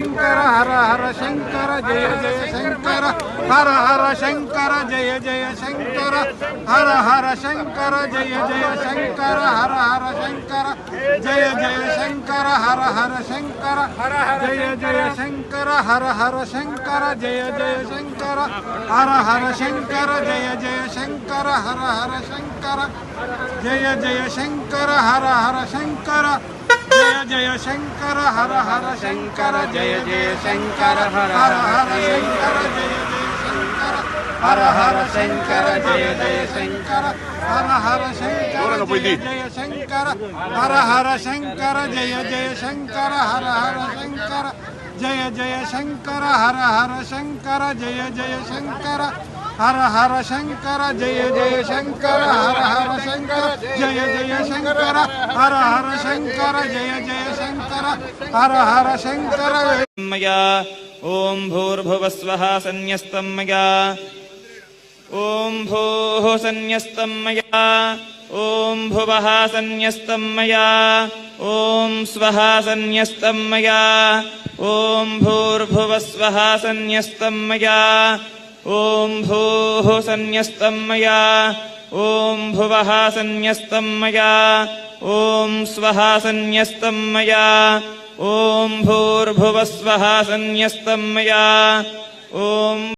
शंकर हर हर शंकर जय जय शंकर हर हर शंकर जय जय शंकर हर हर शंकर जय जय शंकर हर हर शंकर जय जय शंकर हर हर शंकर जय जय शंकर हर हर शंकर जय जय शंकर हर हर शंकर जय जय शंकर हर हर शंकर जय जय शंकर हर हर शंकर जय जय शंकर हर हर शंकर जय जय शंकर हर हर शंकर जय जय शंकर हर हर शंकर जय जय शंकर हर हर शंकर जय जय शंकर हर हर शंकर जय जय शंकर हर हर शंकर जय जय शंकर हर हर शंकर जय जय शंकर हर हर शंकर जय जय शंकर हर हर शंकर जय जय शंकर हर हर शंकर जय जय शंकर हर हर शंकर मया ओम भूर्भुवस्वः सन्न्यस्तं मया ओम भूः सन्न्यस्तं मया ओम भुवः सन्न्यस्तं मया ओम स्वः सन्न्यस्तं मया ओम भूर्भुवस्वः सन्न्यस्तं मया ओम भूः सन्न्यस्तं मया ओम भुवः सन्न्यस्तं मया ओम स्वः सन्न्यस्तं मया ओम भूर्भुवस्वः सन्न्यस्तं मया ओम